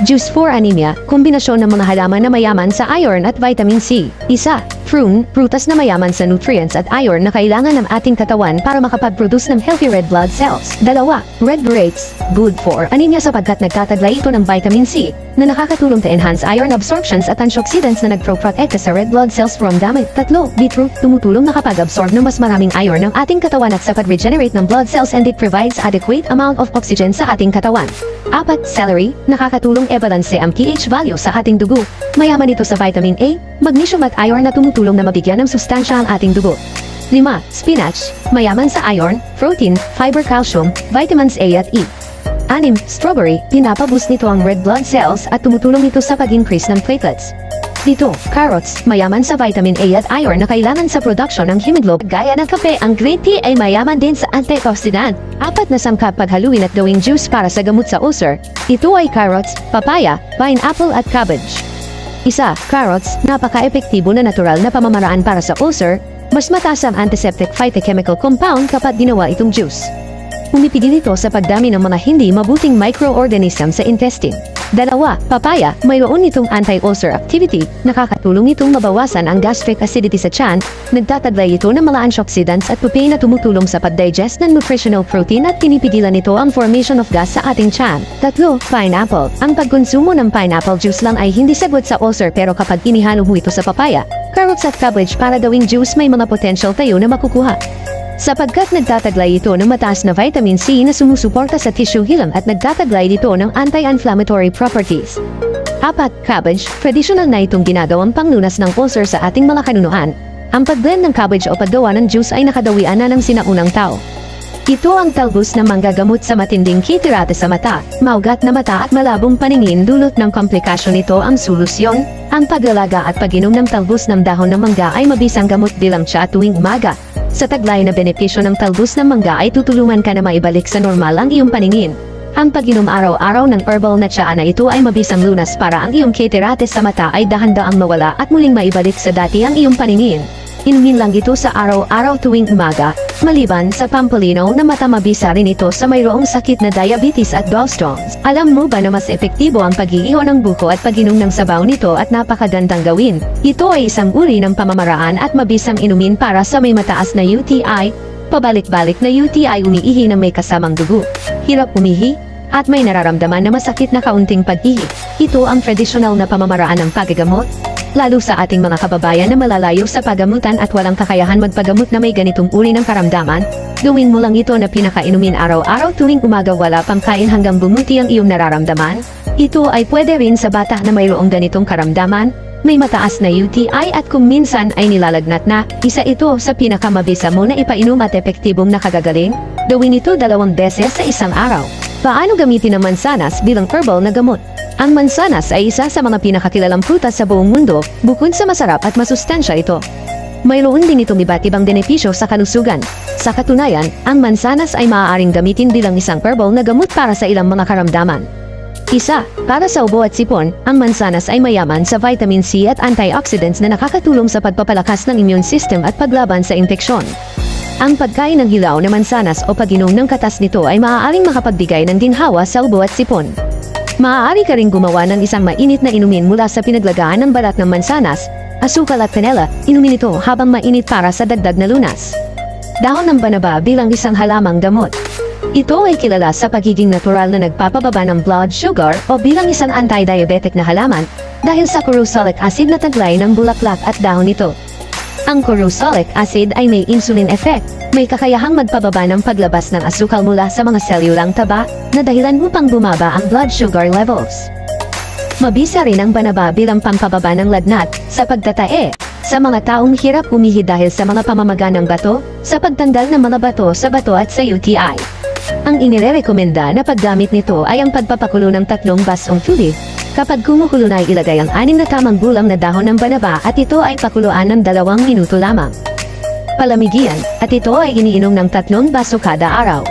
Juice for anemia, kombinasyon ng mga halaman na mayaman sa iron at vitamin C. Isa, prune, prutas na mayaman sa nutrients at iron na kailangan ng ating katawan para makapag-produce ng healthy red blood cells. Dalawa, red grapes, good for anemia sapagkat nagtataglay ito ng vitamin C na nakakatulong to enhance iron absorptions at antioxidants na nagpro-protect sa red blood cells from damage. Tatlo, beetroot, tumutulong nakapag-absorb ng mas maraming iron ng ating katawan at sa pag-regenerate ng blood cells and it provides adequate amount of oxygen sa ating katawan. Apat, celery, nakakatulong i-balanse ang pH value sa ating dugo. Mayaman ito sa vitamin A, magnesium at iron na tumutulong na mabigyan ng sustansya ang ating dugo. 5. Spinach, mayaman sa iron, protein, fiber, calcium, vitamins A at E. 6. Strawberry, pinapaboost nito ang red blood cells at tumutulong ito sa pag-increase ng platelets. 7. Carrots, mayaman sa vitamin A at iron na kailangan sa production ng hemoglobin. Gaya ng kape, ang green tea ay mayaman din sa antioxidant. 4 na sangkap paghaluin at gawing juice para sa gamot sa ulcer. Ito ay carrots, papaya, pineapple at cabbage. 1. Carrots, napaka-epektibo na natural na pamamaraan para sa ulcer. Mas mataas ang antiseptic phytochemical compound kapag ginawa itong juice. Pumipigil ito sa pagdami ng mga hindi mabuting microorganism sa intestine. 2. Papaya, mayroon itong anti-ulcer activity, nakakatulong itong mabawasan ang gastric acidity sa tiyan, nagtataglay ito ng mga antioxidants at pupain na tumutulong sa pag-digest ng nutritional protein at pinipigilan ito ang formation of gas sa ating tiyan. 3. Pineapple, ang pagkonsumo ng pineapple juice lang ay hindi sagot sa ulcer pero kapag inihalo mo ito sa papaya, carrots at cabbage para gawing juice may mga potential tayo na makukuha. Sapagkat nagtataglay ito ng mataas na vitamin C na sumusuporta sa tissue healing at nagtataglay dito ng anti-inflammatory properties. 4. Cabbage, traditional na itong ginagawang panglunas ng ulcer sa ating mga kanunuan. Ang pagblend ng cabbage o paggawa ng juice ay nakadawian na ng sinaunang tao. Ito ang talbos na manggagamot sa matinding kitirate sa mata, maugat na mata at malabong paningin dulot ng komplikasyon nito ang solusyon. Ang paglalaga at pag-inom ng talbos ng dahon ng mangga ay mabisang gamot bilang tsa tuwing umaga. Sa taglay na benepisyo ng talbos ng mangga ay tutulungan ka na maibalik sa normal ang iyong paningin. Ang pag-inom araw-araw ng herbal na tsaa na ito ay mabisang lunas para ang iyong kitirate sa mata ay dahan-daang mawala at muling maibalik sa dati ang iyong paningin. Inumin lang ito sa araw-araw tuwing umaga, maliban sa pampalinaw na mata mabisa rin ito sa mayroong sakit na diabetes at gallstones. Alam mo ba na mas epektibo ang pag-iiho ng buko at pag-inom ng sabaw nito at napakagandang gawin? Ito ay isang uri ng pamamaraan at mabisang inumin para sa may mataas na UTI, pabalik-balik na UTI umiihi na may kasamang dugo, hirap umihi, at may nararamdaman na masakit na kaunting pag-ihi. Ito ang tradisyonal na pamamaraan ng paggagamot, lalo sa ating mga kababayan na malalayo sa paggamutan at walang kakayahan magpagamot na may ganitong uri ng karamdaman. Gawin mo lang ito na pinakainumin araw-araw tuwing umaga wala pang kain hanggang bumuti ang iyong nararamdaman. Ito ay pwede rin sa bata na mayroong ganitong karamdaman, may mataas na UTI at kung minsan ay nilalagnat na. Isa ito sa pinakamabisa mo na ipainom at epektibong nakagagaling. Gawin ito 2 beses sa isang araw. Paano gamitin ang mansanas bilang herbal na gamot? Ang mansanas ay isa sa mga pinakakilalang prutas sa buong mundo, bukod sa masarap at masustansya ito. Mayroon din itong iba't ibang benepisyo sa kalusugan. Sa katunayan, ang mansanas ay maaaring gamitin bilang isang herbal na gamot para sa ilang mga karamdaman. 1. Para sa ubo at sipon, ang mansanas ay mayaman sa vitamin C at antioxidants na nakakatulong sa pagpapalakas ng immune system at paglaban sa impeksyon. Ang pagkain ng hilaw na mansanas o pag-inom ng katas nito ay maaaring makapagbigay ng ginhawa sa ubo at sipon. Maaari ka ring gumawa ng isang mainit na inumin mula sa pinaglagaan ng balat ng mansanas, asukal at kanela, inumin ito habang mainit para sa dagdag na lunas. Dahon ng banaba bilang isang halamang gamot. Ito ay kilala sa pagiging natural na nagpapababa ng blood sugar o bilang isang anti-diabetic na halaman dahil sa corosolic acid na taglay ng bulaklak at dahon nito. Ang corosolic acid ay may insulin effect, may kakayahang magpababa ng paglabas ng asukal mula sa mga selyulang taba na dahilan upang bumaba ang blood sugar levels. Mabisa rin ang banaba bilang pampababa ng lagnat sa pagtatae sa mga taong hirap umihi dahil sa mga pamamaga ng bato, sa pagtanggal ng mga bato sa bato at sa UTI. Ang inirekomenda na paggamit nito ay ang pagpapakulo ng 3 basong tubig. Kapag kumukulo na ilagay ang 6 na tamang bulam na dahon ng banaba at ito ay pakuluan ng 2 minuto lamang. Palamigian, at ito ay iniinom ng 3 baso kada araw.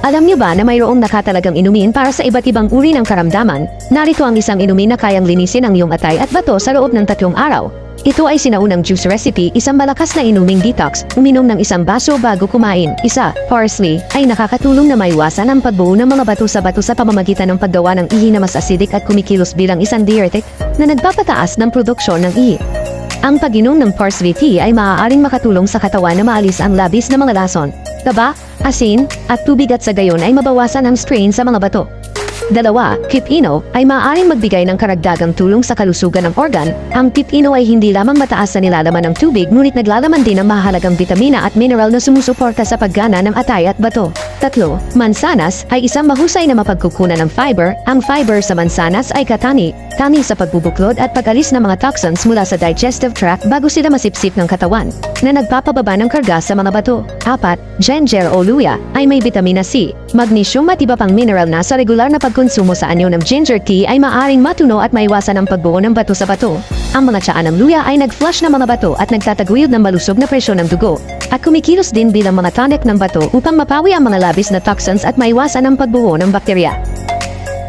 Alam niyo ba na mayroong nakatalagang inumin para sa iba't ibang uri ng karamdaman? Narito ang isang inumin na kayang linisin ang iyong atay at bato sa loob ng 3 araw. Ito ay sinaunang juice recipe, isang malakas na inuming detox, uminom ng isang baso bago kumain. Isa, parsley, ay nakakatulong na maiwasan ang pagbuo ng mga bato sa pamamagitan ng paggawa ng ihi na mas acidic at kumikilos bilang isang diuretic na nagpapataas ng produksyon ng ihi. Ang pag-inom ng parsley tea ay maaaring makatulong sa katawan na maalis ang labis na mga lason, taba, asin, at tubig at sa gayon ay mabawasan ang strain sa mga bato. 2. Pipino ay maaaring magbigay ng karagdagang tulong sa kalusugan ng organ. Ang pipino ay hindi lamang mataas sa nilalaman ng tubig ngunit naglalaman din ng mahalagang vitamina at mineral na sumusuporta sa paggana ng atay at bato. 3. Mansanas ay isang mahusay na mapagkukunan ng fiber. Ang fiber sa mansanas ay tani sa pagbubuklod at pag-alis ng mga toxins mula sa digestive tract bago sila masipsip ng katawan, na nagpapababa ng karga sa mga bato. 4. Ginger o luya ay may vitamina C, magnesium at iba pang mineral na sa regular na pagkonsumo sa anyo ng ginger tea ay maaaring matuno at maiwasan ang pagbuo ng bato sa bato. Ang mga tsaa ng luya ay nag-flush ng mga bato at nagtataguyod ng malusog na presyon ng dugo, at kumikilos din bilang mga tonic ng bato upang mapawi ang mga labis na toxins at maiwasan ang pagbuo ng bakterya.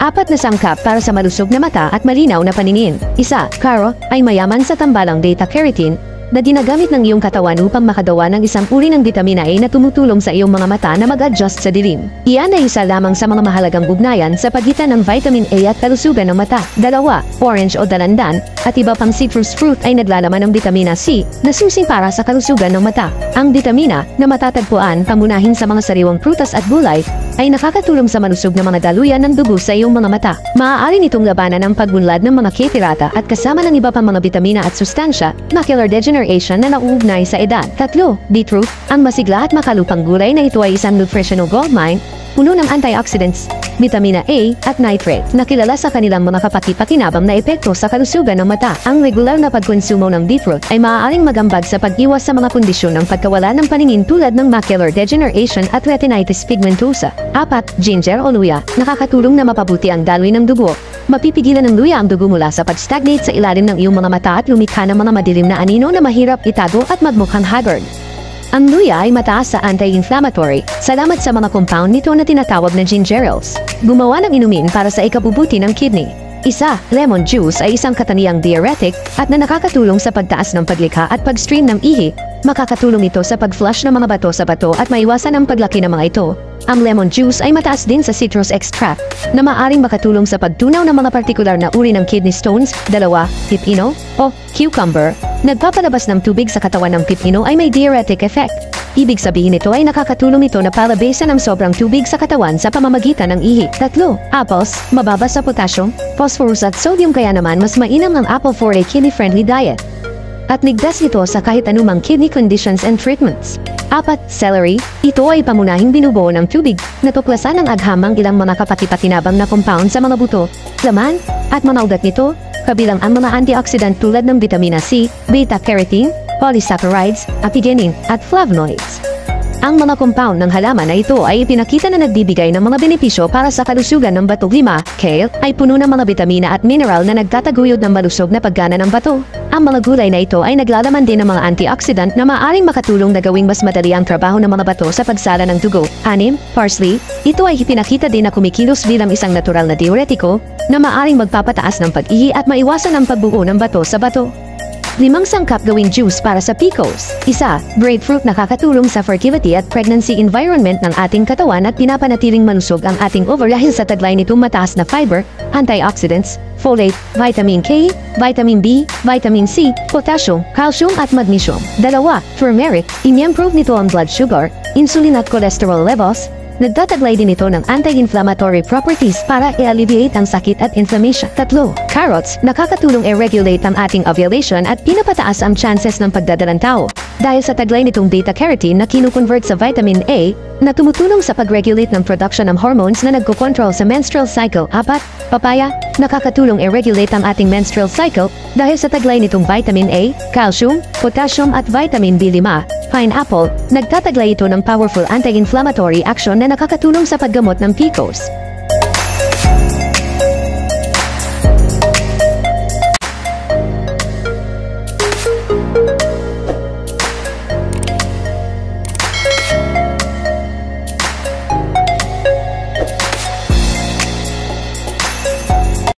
4 na sangkap para sa malusog na mata at malinaw na paningin. 1. Carrot ay mayaman sa tambalang beta-carotene na ginagamit ng iyong katawan upang makagawa ng isang uri ng vitamina A na tumutulong sa iyong mga mata na mag-adjust sa dilim. Iyan ay isa lamang sa mga mahalagang ugnayan sa pagitan ng vitamin A at kalusugan ng mata. 2. Orange o dalandan at iba pang citrus fruit ay naglalaman ng vitamina C na susi para sa kalusugan ng mata. Ang vitamina na matatagpuan pangunahin sa mga sariwang prutas at gulay ay nakakatulong sa malusog na mga daluyan ng dugo sa iyong mga mata. Maaari nitong labanan ang pagunlad ng mga catarata at kasama ng iba pang mga vitamina at sustansya, macular degeneration na nauugnay sa edad. 3. Beetroot, ang masigla at makalupang gulay na ito ay isang nutritional goldmine, puno ng antioxidants, vitamina A at nitrate, na kilala sa kanilang mga kapaki-pakinabang na epekto sa kalusugan ng mata. Ang regular na pagkonsumo ng beetroot ay maaaring magambag sa pag-iwas sa mga kondisyon ng pagkawala ng paningin tulad ng macular degeneration at retinitis pigmentosa. 4. Ginger o luya, nakakatulong na mapabuti ang daloy ng dugo. Mapipigilan ng luya ang dugo mula sa pag-stagnate sa ilalim ng iyong mga mata at lumikha ng mga madilim na anino na mahirap itago at magmukhang haggard. Ang luya ay mataas sa anti-inflammatory, salamat sa mga compound nito na tinatawag na gingerols. Gumawa ng inumin para sa ikabubuti ng kidney. 1. Lemon juice ay isang katangiang diuretic at na nakakatulong sa pagtaas ng paglikha at pag-stream ng ihi. Makakatulong ito sa pag-flush ng mga bato sa bato at maiwasan ang paglaki ng mga ito. Ang lemon juice ay mataas din sa citrus extract na maaaring makatulong sa pagtunaw ng mga partikular na uri ng kidney stones. 2. Pipino o cucumber, nagpapalabas ng tubig sa katawan ng pipino ay may diuretic effect. Ibig sabihin nito ay nakakatulong ito na palabasan ang sobrang tubig sa katawan sa pamamagitan ng ihi. 3. Apples, mababa sa potassium, phosphorus at sodium, kaya naman mas mainam ang apple for a kidney-friendly diet. At ligtas ito sa kahit anumang kidney conditions and treatments. 4. Celery, ito ay pamunahing binubuo ng tubig, natuklasan ng aghamang ilang mga kapaki-pakinabang na compound sa mga buto, laman, at mga ugat nito, kabilang ang mga antioxidant tulad ng vitamina C, beta-carotene, polysaccharides, apigenin, at flavonoids. Ang mga compound ng halaman na ito ay ipinakita na nagbibigay ng mga benepisyo para sa kalusugan ng bato. 5. Kale ay puno ng mga vitamina at mineral na nagtataguyod ng malusog na paggana ng bato. Ang mga gulay na ito ay naglalaman din ng mga antioxidant na maaaring makatulong na gawing mas madali ang trabaho ng mga bato sa pagsala ng dugo. 6. Parsley, ito ay ipinakita din na kumikilos bilang isang natural na diuretiko na maaaring magpapataas ng pag-ihi at maiwasan ang pagbuo ng bato sa bato. 5 sangkap gawing juice para sa PCOS. 1. Grapefruit, nakakatulong sa fertility at pregnancy environment ng ating katawan at pinapanatiling malusog ang ating ovary dahil sa taglay nitong mataas na fiber, antioxidants, folate, vitamin K, vitamin B, vitamin C, potassium, calcium at magnesium. 2. Turmeric, in-improve nito ang blood sugar, insulin at cholesterol levels. Nagtataglay din ito ng anti-inflammatory properties para i-alleviate ang sakit at inflammation. 3. Carrots, nakakatulong i-regulate ang ating ovulation at pinapataas ang chances ng pagdadalang tao dahil sa taglay nitong beta-carotene na kinukonvert sa vitamin A na tumutulong sa pag-regulate ng production ng hormones na nagko-control sa menstrual cycle. 4. Papaya, nakakatulong i-regulate ang ating menstrual cycle dahil sa taglay nitong vitamin A, calcium, potassium at vitamin B5. Pineapple, nagtataglay ito ng powerful anti-inflammatory action na nakakatulong sa paggamot ng PCOS.